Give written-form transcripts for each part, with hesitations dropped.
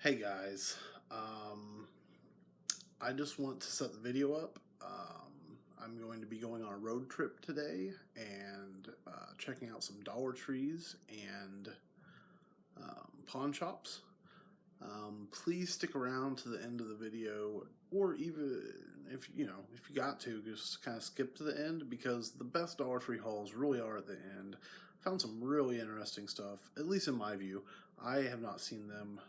Hey guys, I just want to set the video up. I'm going to be going on a road trip today and checking out some Dollar Trees and pawn shops. Please stick around to the end of the video, or even if you got to, just kind of skip to the end, because the best Dollar Tree hauls really are at the end. Found some really interesting stuff, at least in my view. I have not seen them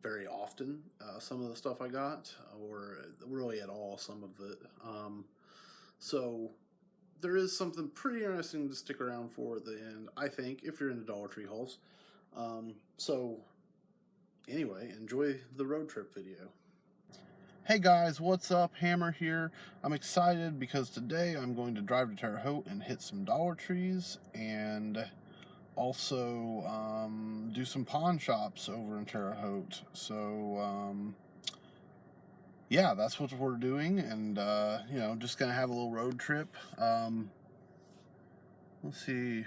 very often, some of the stuff I got, or really at all, some of it. So there is something pretty interesting to stick around for at the end, I think, if you're into Dollar Tree hauls. So anyway, enjoy the road trip video. Hey guys, what's up? Hammer here. I'm excited because today I'm going to drive to Terre Haute and hit some Dollar Trees and also do some pawn shops over in Terre Haute. So yeah, that's what we're doing, and just gonna have a little road trip. Let's see,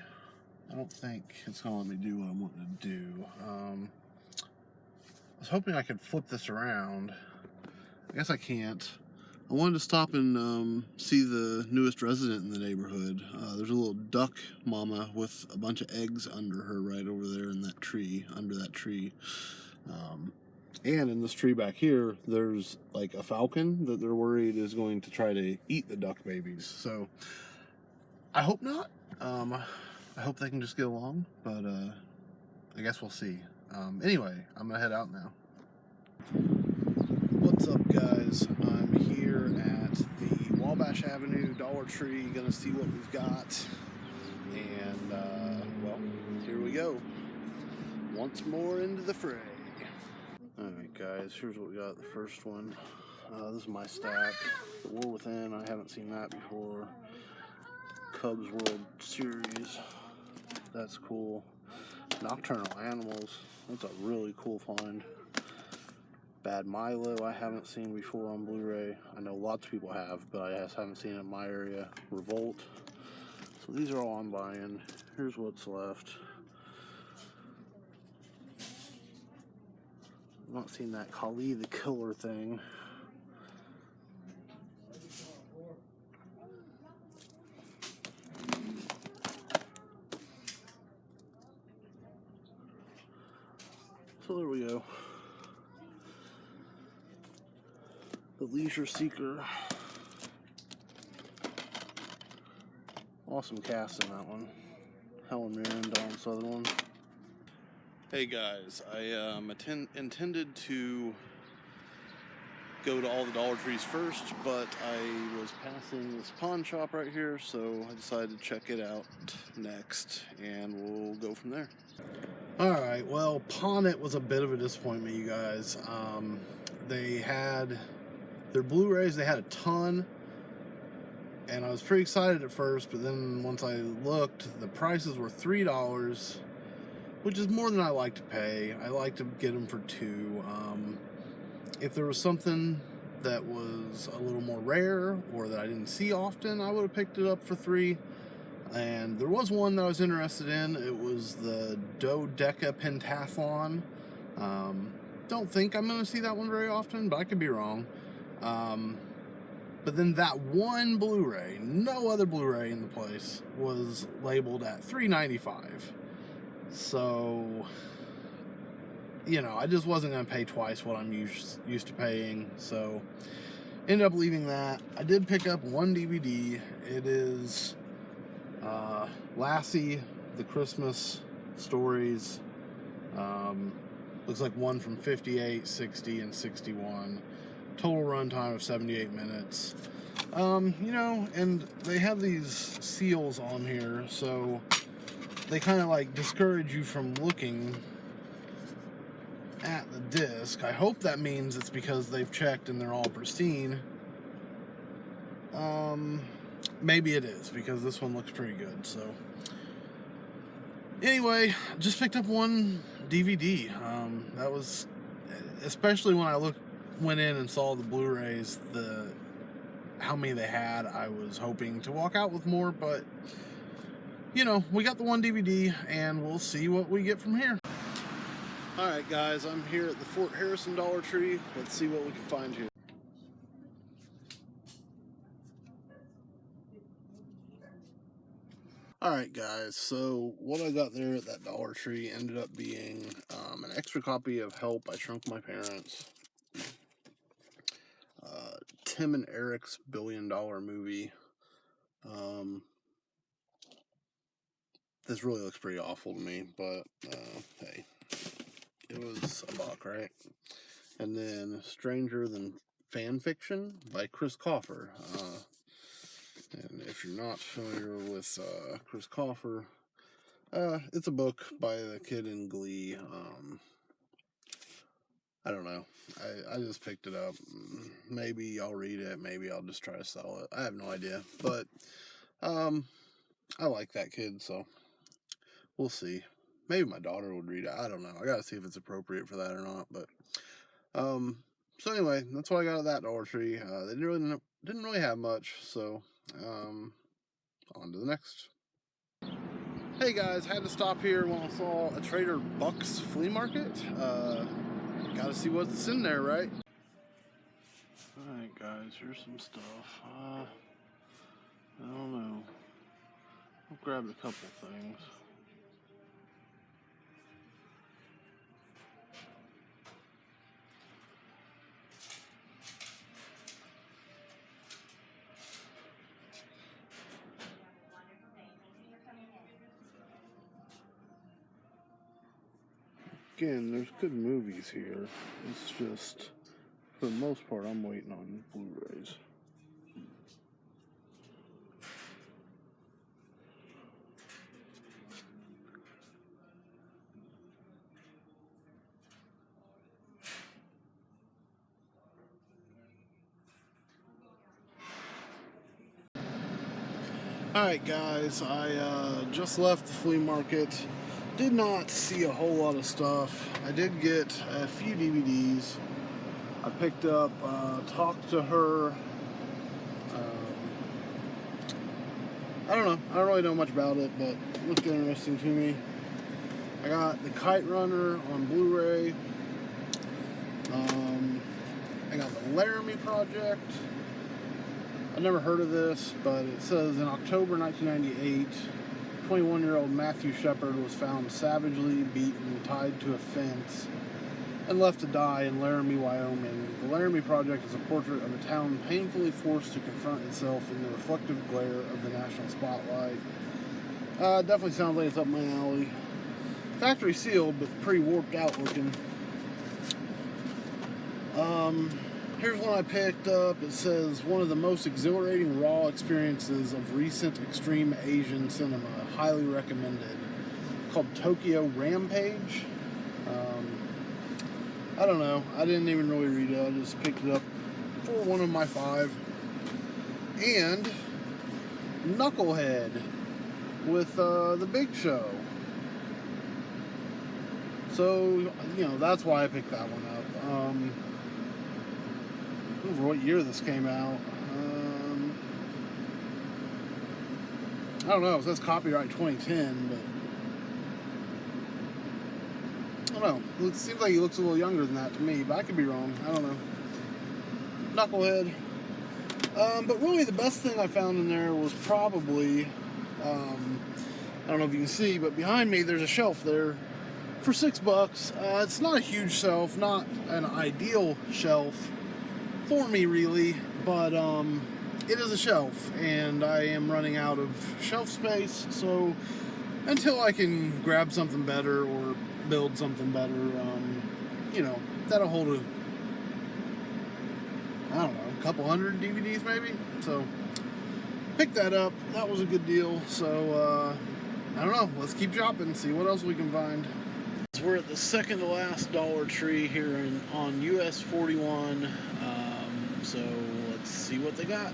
I don't think it's gonna let me do what I'm wanting to do. I was hoping I could flip this around. I guess I can't. I wanted to stop and see the newest resident in the neighborhood. There's a little duck mama with a bunch of eggs under her right over there in that tree, under that tree. And in this tree back here, there's like a falcon that they're worried is going to try to eat the duck babies. So I hope not. I hope they can just get along, but I guess we'll see. Anyway, I'm gonna head out now. What's up, guys? I'm here at the Wabash Avenue Dollar Tree, gonna see what we've got, and well, here we go, once more into the fray. Alright guys, here's what we got. The first one, this is my stack. The War Within, I haven't seen that before. Cubs World Series, that's cool. Nocturnal Animals, that's a really cool find. Bad Milo, I haven't seen before on Blu-ray. I know lots of people have, but I just haven't seen it in my area. Revolt. So these are all I'm buying. Here's what's left. I've not seen that Kali the Killer thing. So there we go. The Leisure Seeker. Awesome cast in that one. Helen Mirren, Dawn Sutherland. Hey guys, I intended to go to all the Dollar Trees first, but I was passing this pawn shop right here, so I decided to check it out next, and we'll go from there. Alright, well, Pawn It was a bit of a disappointment, you guys. They had their Blu-rays, they had a ton, and I was pretty excited at first, but then once I looked, the prices were $3, which is more than I like to pay. I like to get them for $2. If there was something that was a little more rare or that I didn't see often, I would have picked it up for $3. And there was one that I was interested in. It was the Dodeca Pentathlon. Don't think I'm going to see that one very often, but I could be wrong. But then that one Blu-ray, no other Blu-ray in the place, was labeled at $3.95. So, I just wasn't going to pay twice what I'm used to paying. So, ended up leaving that. I did pick up one DVD. It is Lassie, the Christmas Stories. Looks like one from 58, 60, and 61. Total runtime of 78 minutes. And they have these seals on here, so they kind of like discourage you from looking at the disc. I hope that means it's because they've checked and they're all pristine. Maybe it is, because this one looks pretty good. So anyway, just picked up one DVD. That was, especially when I went in and saw the Blu-rays, how many they had, I was hoping to walk out with more, but we got the one DVD, and we'll see what we get from here. Alright guys, I'm here at the Fort Harrison Dollar Tree. Let's see what we can find here. Alright guys, so what I got there at that Dollar Tree ended up being an extra copy of Help, I Shrunk My Parents. Tim and Eric's $1 billion movie. This really looks pretty awful to me, but hey, it was a buck, right? And then Stranger Than Fan Fiction by Chris Coffer. And if you're not familiar with Chris Coffer, it's a book by the kid in Glee. I don't know. I just picked it up. Maybe I'll read it. Maybe I'll just try to sell it. I have no idea. But I like that kid, so we'll see. Maybe my daughter would read it. I don't know. I gotta see if it's appropriate for that or not. But so anyway, that's what I got at that Dollar Tree. They didn't really have much, so on to the next. Hey guys, had to stop here when I saw a Trader Buck's flea market. Gotta see what's in there, right? Alright guys, here's some stuff. I don't know. I've grabbed a couple things. Again, there's good movies here. It's just, for the most part, I'm waiting on Blu-rays. Alright guys, I just left the flea market. Did not see a whole lot of stuff. I did get a few DVDs. I picked up Talk to Her. I don't know. I don't really know much about it, but it looked interesting to me. I got the Kite Runner on Blu-ray. I got the Laramie Project. I never heard of this, but it says in October 1998, 21-year-old Matthew Shepard was found savagely beaten, tied to a fence, and left to die in Laramie, Wyoming. The Laramie Project is a portrait of a town painfully forced to confront itself in the reflective glare of the national spotlight. Definitely sounds like it's up my alley. Factory sealed, but pretty warped out looking. Here's one I picked up. It says, one of the most exhilarating raw experiences of recent extreme Asian cinema. Highly recommended. Called Tokyo Rampage. I don't know. I didn't even really read it. I just picked it up for one of my 5. And Knucklehead with The Big Show. So, that's why I picked that one up. I don't know what year this came out. I don't know. It says copyright 2010, but I don't know. It seems like he looks a little younger than that to me, but I could be wrong. I don't know. Knucklehead. But really, the best thing I found in there was probably, I don't know if you can see, but behind me there's a shelf there for $6. It's not a huge shelf, not an ideal shelf for me really, but it is a shelf, and I am running out of shelf space, so until I can grab something better or build something better, that'll hold I don't know, a couple hundred DVDs maybe. So pick that up. That was a good deal. So I don't know, let's keep shopping, see what else we can find. We're at the second to last Dollar Tree here on US 41. So let's see what they got.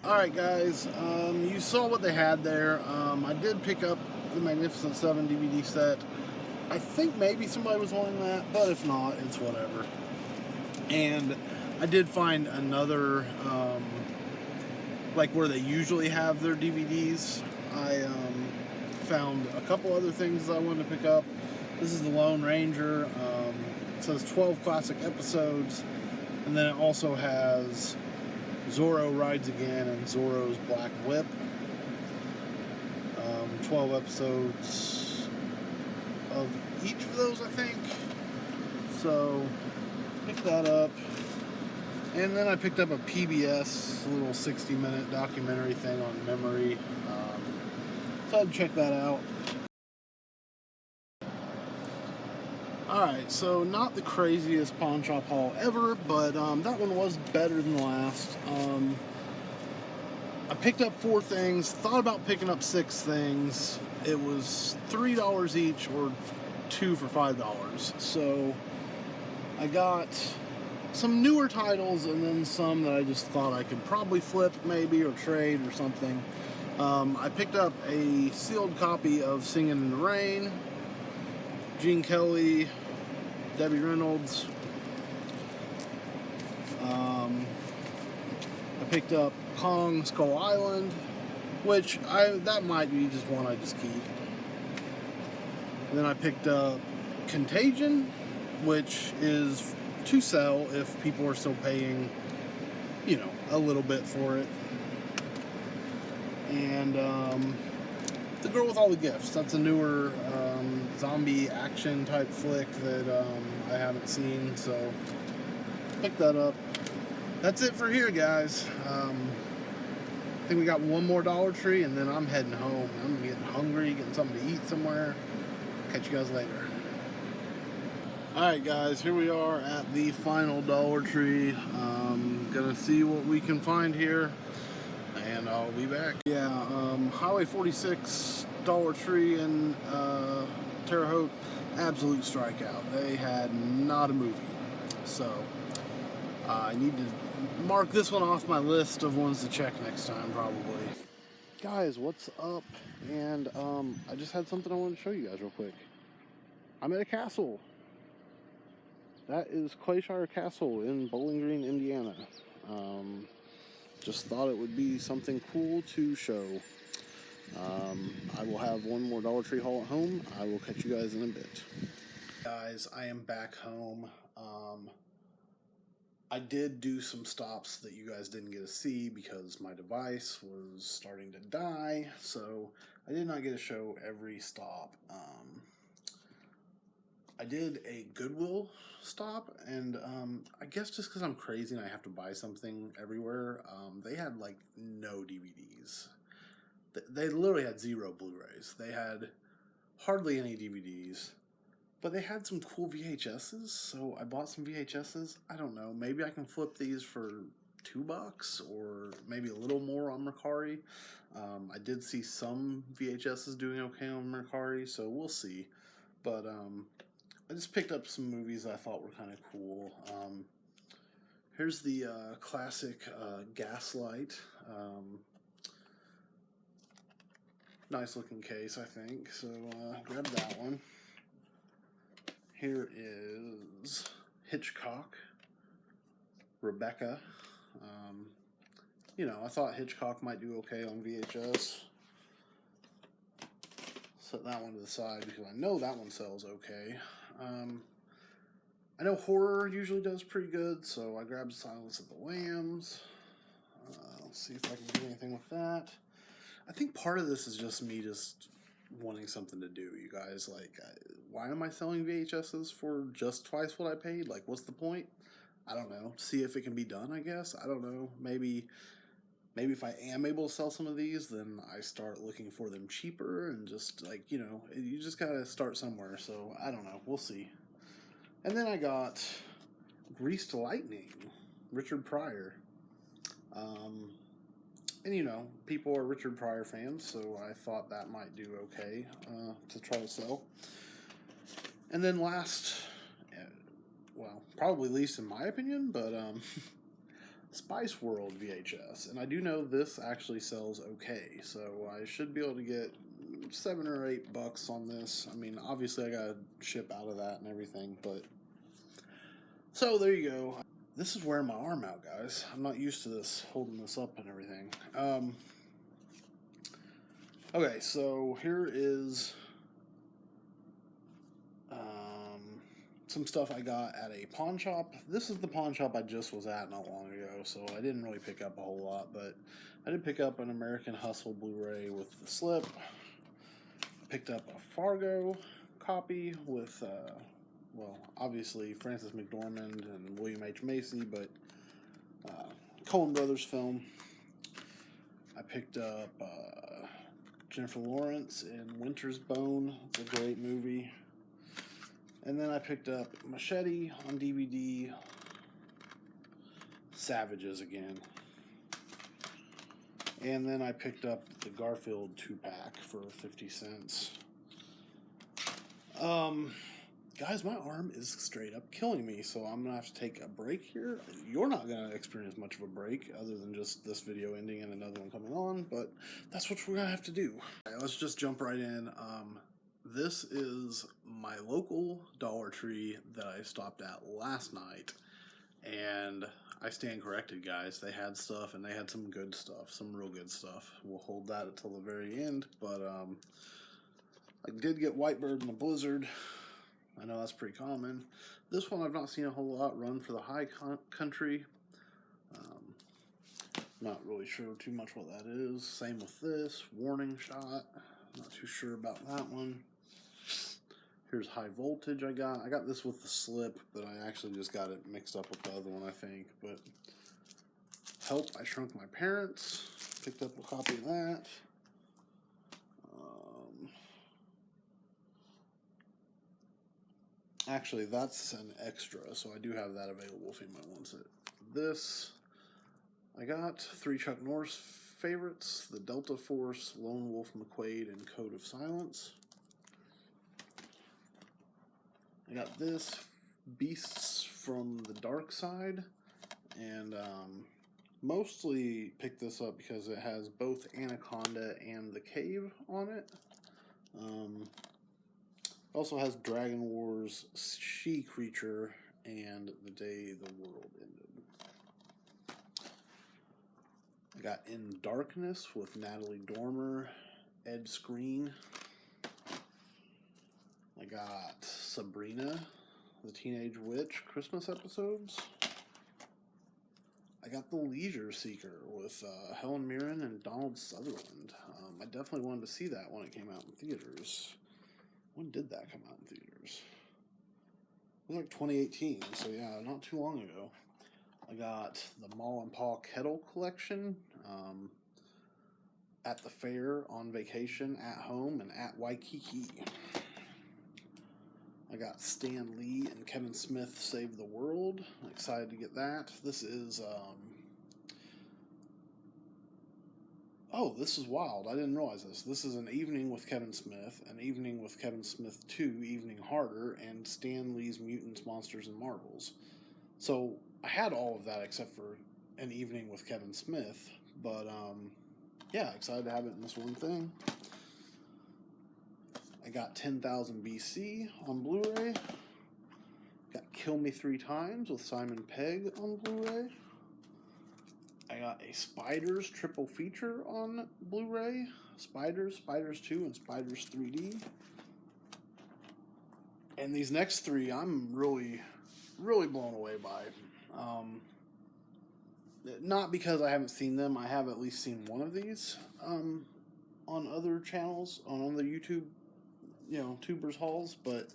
Alright guys, you saw what they had there. I did pick up the Magnificent 7 DVD set. I think maybe somebody was wanting that, but if not, it's whatever. And I did find another like where they usually have their DVDs. I found a couple other things I wanted to pick up. This is the Lone Ranger. It says 12 classic episodes, and then it also has Zorro Rides Again and Zorro's Black Whip. 12 episodes of each of those, I think. So, picked that up. And then I picked up a PBS little 60-minute documentary thing on memory. So I'd check that out. Alright, so not the craziest Pawnshop haul ever, but that one was better than the last. I picked up 4 things, thought about picking up 6 things. It was $3 each or 2 for $5. So I got some newer titles and then some that I just thought I could probably flip maybe or trade or something. I picked up a sealed copy of Singin' in the Rain, Gene Kelly, Debbie Reynolds. I picked up Kong Skull Island, which that might be just one I just keep. And then I picked up Contagion, which is to sell if people are still paying, you know, a little bit for it. And The Girl with All the Gifts. That's a newer zombie action type flick that I haven't seen, so pick that up. That's it for here, guys. I think we got one more Dollar Tree, and then I'm heading home. I'm getting hungry, getting something to eat somewhere. Catch you guys later. Alright guys, here we are at the final Dollar Tree. Gonna see what we can find here, and I'll be back. Yeah, Highway 46 Dollar Tree in Terre Haute, absolute strikeout. They had not a movie, so I need to mark this one off my list of ones to check next time, probably. Guys, what's up? And I just had something I wanted to show you guys real quick. I'm at a castle. That is Clayshire Castle in Bowling Green, Indiana. Just thought it would be something cool to show. I will have one more Dollar Tree haul at home. I will catch you guys in a bit. Guys, I am back home. I did do some stops that you guys didn't get to see because my device was starting to die, so I did not get to show every stop. I did a Goodwill stop, and I guess just because I'm crazy and I have to buy something everywhere, they had like no DVDs. They literally had 0 Blu-rays. They had hardly any DVDs, but they had some cool VHSs, so I bought some VHSs. I don't know, maybe I can flip these for $2 or maybe a little more on Mercari. I did see some VHSs doing okay on Mercari, so we'll see. But I just picked up some movies I thought were kind of cool. Here's the classic Gaslight. Nice looking case, I think. So grab that one. Here is Hitchcock, Rebecca. You know, I thought Hitchcock might do okay on VHS. Set that one to the side because I know that one sells okay. I know horror usually does pretty good, so I grabbed Silence of the Lambs. Let's see if I can do anything with that. I think part of this is just me just wanting something to do, you guys. Like, why am I selling VHSs for just twice what I paid? Like, what's the point? I don't know. See if it can be done, I guess. I don't know. Maybe if I am able to sell some of these, then I start looking for them cheaper and just, like, you know, you just gotta start somewhere. So, I don't know. We'll see. And then I got Greased Lightning, Richard Pryor. And, you know, people are Richard Pryor fans, so I thought that might do okay to try to sell. And then last, well, probably least in my opinion, but Spice World VHS. And I do know this actually sells okay, so I should be able to get $7 or $8 on this. I mean, obviously I gotta ship out of that and everything, but so there you go. This is wearing my arm out, guys. I'm not used to this, holding this up and everything. Okay, so here is some stuff I got at a pawn shop. This is the pawn shop I just was at not long ago, so I didn't really pick up a whole lot, but I did pick up an American Hustle Blu-ray with the slip. Picked up a Fargo copy with, well, obviously Frances McDormand and William H. Macy, but Coen Brothers film. I picked up Jennifer Lawrence in Winter's Bone. It's a great movie. And then I picked up Machete on DVD. Savages again. And then I picked up the Garfield 2-pack for 50 cents. Guys, my arm is straight up killing me, so I'm going to have to take a break here. You're not going to experience much of a break, other than just this video ending and another one coming on, but that's what we're going to have to do. All right, let's just jump right in. This is my local Dollar Tree that I stopped at last night, and I stand corrected, guys. They had stuff, and they had some good stuff, some real good stuff. We'll hold that until the very end, but I did get Whitebird in the Blizzard. I know that's pretty common. This one I've not seen a whole lot run for the high country. Not really sure too much what that is. Same with this, Warning Shot. Not too sure about that one. Here's High Voltage I got. I got this with the slip, but I actually just got it mixed up with the other one, I think. But Help, I Shrunk My Parents. Picked up a copy of that. Actually, that's an extra, so I do have that available if anyone wants it. This, I got 3 Chuck Norris favorites, The Delta Force, Lone Wolf McQuade, and Code of Silence. I got this, Beasts from the Dark Side, and mostly picked this up because it has both Anaconda and The Cave on it. Also has Dragon Wars, She Creature, and The Day the World Ended. I got In Darkness with Natalie Dormer, Ed Skrein. I got Sabrina, the Teenage Witch Christmas episodes. I got The Leisure Seeker with Helen Mirren and Donald Sutherland. I definitely wanted to see that when it came out in theaters. When did that come out in theaters? It was like 2018, so yeah, not too long ago. I got the Ma and Pa Kettle collection, At the Fair, On Vacation, At Home, and At Waikiki. I got Stan Lee and Kevin Smith Save the World. I'm excited to get that. This is, oh, this is wild. I didn't realize this. This is An Evening with Kevin Smith, An Evening with Kevin Smith 2, Evening Harder, and Stan Lee's Mutants, Monsters, and Marvels. So I had all of that except for An Evening with Kevin Smith, but yeah, excited to have it in this one thing. I got 10,000 BC on Blu-ray. Got Kill Me 3 Times with Simon Pegg on Blu-ray. I got a Spiders triple feature on Blu-ray. Spiders, Spiders 2, and Spiders 3D. And these next 3 I'm really, really blown away by. Not because I haven't seen them. I have at least seen one of these on other channels, on other YouTube, tubers hauls, but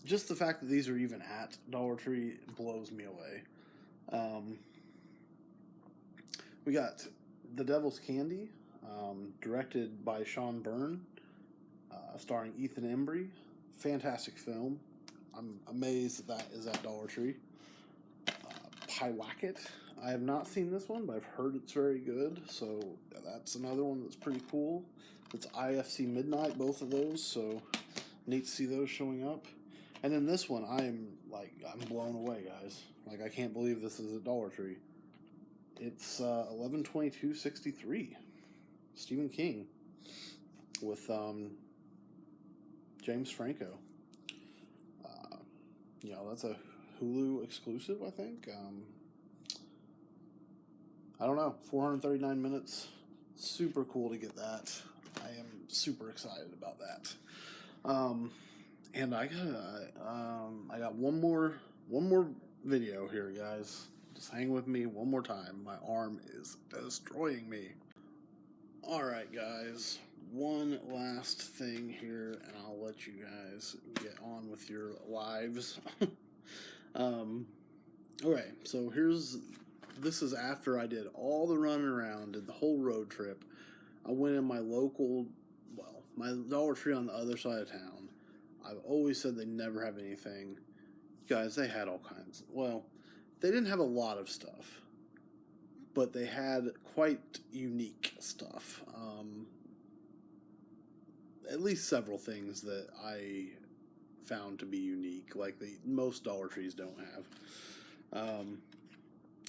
just the fact that these are even at Dollar Tree blows me away. We got The Devil's Candy, directed by Sean Byrne, starring Ethan Embry. Fantastic film. I'm amazed that is at Dollar Tree. Pyewacket. I have not seen this one, but I've heard it's very good, so that's another one that's pretty cool. It's IFC Midnight, both of those, so neat to see those showing up. And then this one, I'm blown away, guys. I can't believe this is at Dollar Tree. It's 11/22/63, Stephen King, with James Franco. That's a Hulu exclusive, I think. I don't know, 439 minutes. Super cool to get that. I am super excited about that. And I got one more video here, guys. Just hang with me one more time. My arm is destroying me. All right, guys. One last thing here, and I'll let you guys get on with your lives. Okay, so this is after I did all the running around, did the whole road trip. I went in my my Dollar Tree on the other side of town. I've always said they never have anything. Guys, they had all kinds. Well, they didn't have a lot of stuff, but they had quite unique stuff. At least several things that I found to be unique, like most Dollar Trees don't have.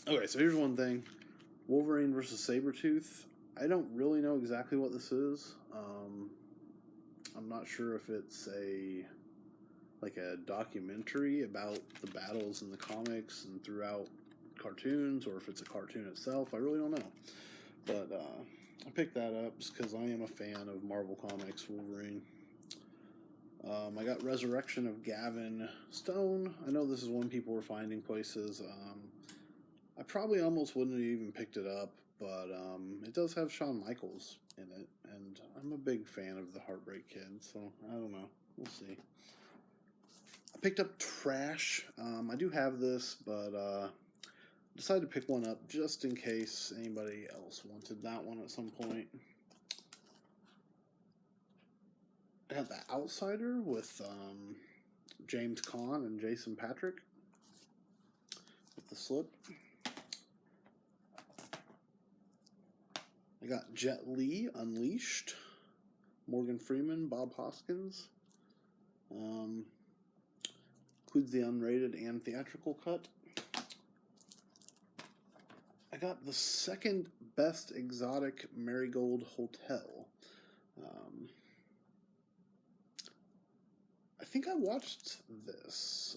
Okay, so here's one thing. Wolverine versus Sabretooth. I don't really know exactly what this is. I'm not sure if it's a documentary about the battles in the comics and throughout cartoons, or if it's a cartoon itself. I really don't know. But I picked that up just because I am a fan of Marvel Comics Wolverine. I got Resurrection of Gavin Stone. I know this is one people were finding places. I probably almost wouldn't have even picked it up, but it does have Shawn Michaels in it, and I'm a big fan of the Heartbreak Kid, so I don't know. We'll see. I picked up Trash. I do have this, but decided to pick one up just in case anybody else wanted that one at some point. I got The Outsider with James Caan and Jason Patric with the slip. I got Jet Li Unleashed, Morgan Freeman, Bob Hoskins. Includes the unrated and theatrical cut. I got the second best exotic Marigold Hotel. I think I watched this.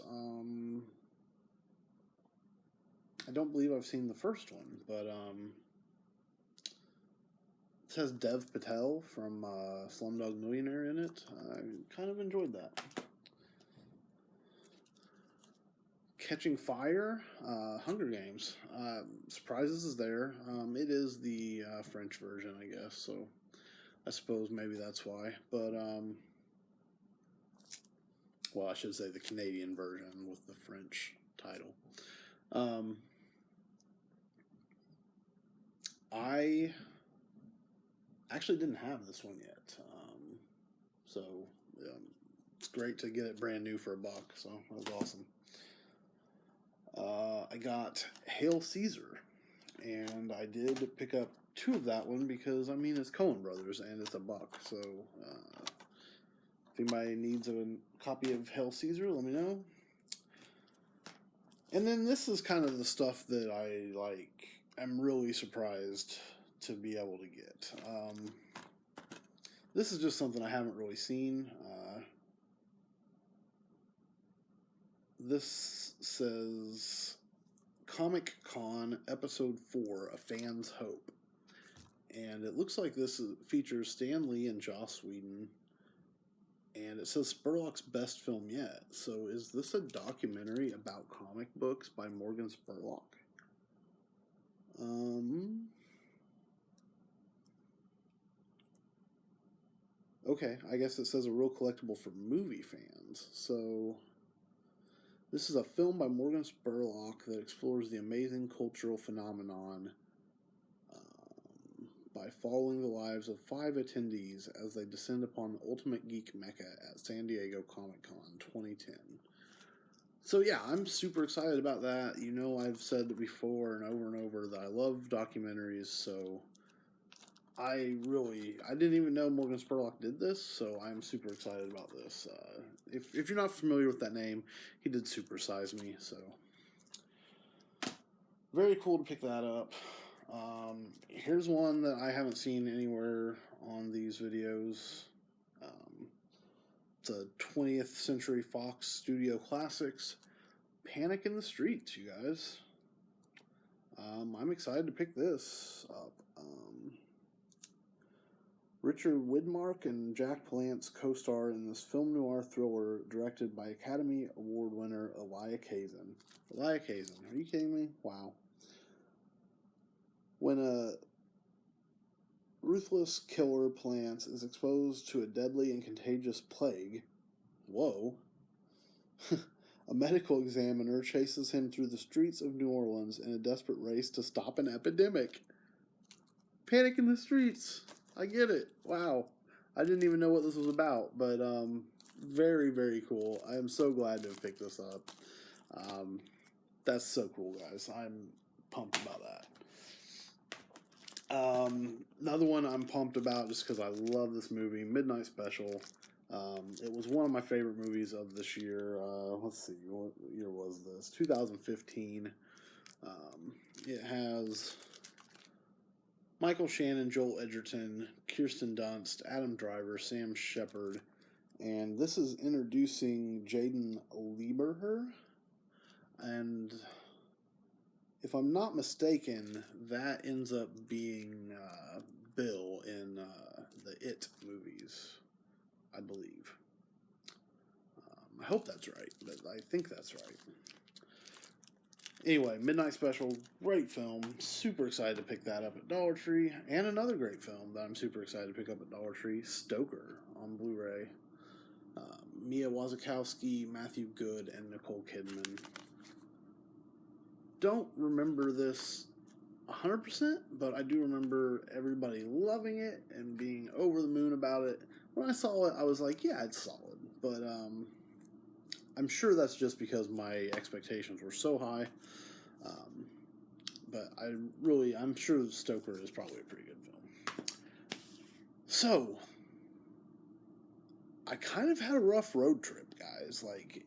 I don't believe I've seen the first one, but it says Dev Patel from Slumdog Millionaire in it. I kind of enjoyed that. Catching Fire, Hunger Games. Surprises is there. It is the French version, I guess, so I suppose maybe that's why. But, well, I should say the Canadian version with the French title. I actually didn't have this one yet, so it's great to get it brand new for $1, so that was awesome. I got Hail Caesar, and I did pick up 2 of that one because, I mean, it's Coen Brothers, and it's $1, so if anybody needs a copy of Hail Caesar, let me know. And then this is kind of the stuff that I'm really surprised to be able to get. This is just something I haven't really seen. This says Comic Con Episode 4, A Fan's Hope. And it looks like this features Stan Lee and Joss Whedon. And it says Spurlock's best film yet. So is this a documentary about comic books by Morgan Spurlock? Okay, I guess it says a real collectible for movie fans. So this is a film by Morgan Spurlock that explores the amazing cultural phenomenon by following the lives of 5 attendees as they descend upon the ultimate geek mecca at San Diego Comic-Con 2010. So yeah, I'm super excited about that. You know, I've said before and over that I love documentaries, so I didn't even know Morgan Spurlock did this, so I'm super excited about this. If you're not familiar with that name, he did Super Size Me, so very cool to pick that up. Here's one that I haven't seen anywhere on these videos. It's a 20th Century Fox Studio Classics, Panic in the Streets, you guys. I'm excited to pick this up. Richard Widmark and Jack Palance co-star in this film noir thriller directed by Academy Award winner Elia Kazan. Elia Kazan, are you kidding me? Wow. When a ruthless killer Palance is exposed to a deadly and contagious plague, whoa, a medical examiner chases him through the streets of New Orleans in a desperate race to stop an epidemic. Panic in the streets. I get it. Wow. I didn't even know what this was about, but very, very cool. I am so glad to have picked this up. That's so cool, guys. I'm pumped about that. Another one I'm pumped about just because I love this movie, Midnight Special. It was one of my favorite movies of this year. Let's see, what year was this? 2015. It has Michael Shannon, Joel Edgerton, Kirsten Dunst, Adam Driver, Sam Shepard, and this is introducing Jaden Lieberher. And if I'm not mistaken, that ends up being Bill in the It movies, I believe. I hope that's right, but I think that's right. Anyway, Midnight Special, great film. Super excited to pick that up at Dollar Tree. And another great film that I'm super excited to pick up at Dollar Tree, Stoker, on Blu-ray. Mia Wasikowska, Matthew Good, and Nicole Kidman. Don't remember this 100%, but I do remember everybody loving it and being over the moon about it. When I saw it, I was like, yeah, it's solid. But I'm sure that's just because my expectations were so high. But I'm sure Stoker is probably a pretty good film. So, I kind of had a rough road trip, guys. Like,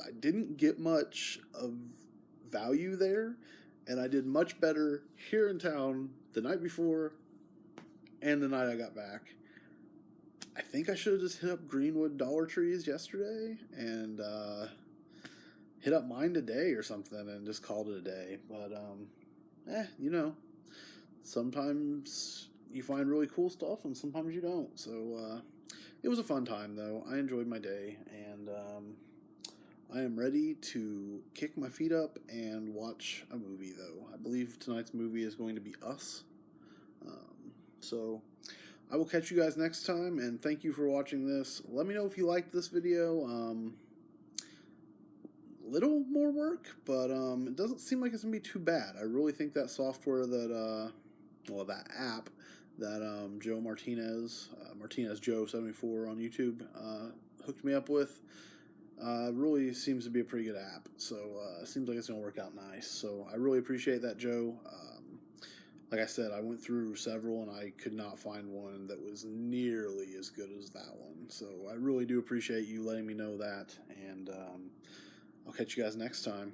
I didn't get much of value there, and I did much better here in town the night before and the night I got back. I think I should have just hit up Greenwood Dollar Trees yesterday and hit up mine today or something and just called it a day. But, sometimes you find really cool stuff and sometimes you don't. So, it was a fun time, though. I enjoyed my day, and I am ready to kick my feet up and watch a movie, though. I believe tonight's movie is going to be Us. So I will catch you guys next time, and thank you for watching this. Let me know if you liked this video. Little more work, but it doesn't seem like it's going to be too bad. I really think that software that, that app that Joe Martinez Joe 74 on YouTube hooked me up with really seems to be a pretty good app. So it seems like it's going to work out nice. So I really appreciate that, Joe. Like I said, I went through several and I could not find one that was nearly as good as that one. So I really do appreciate you letting me know that, and I'll catch you guys next time.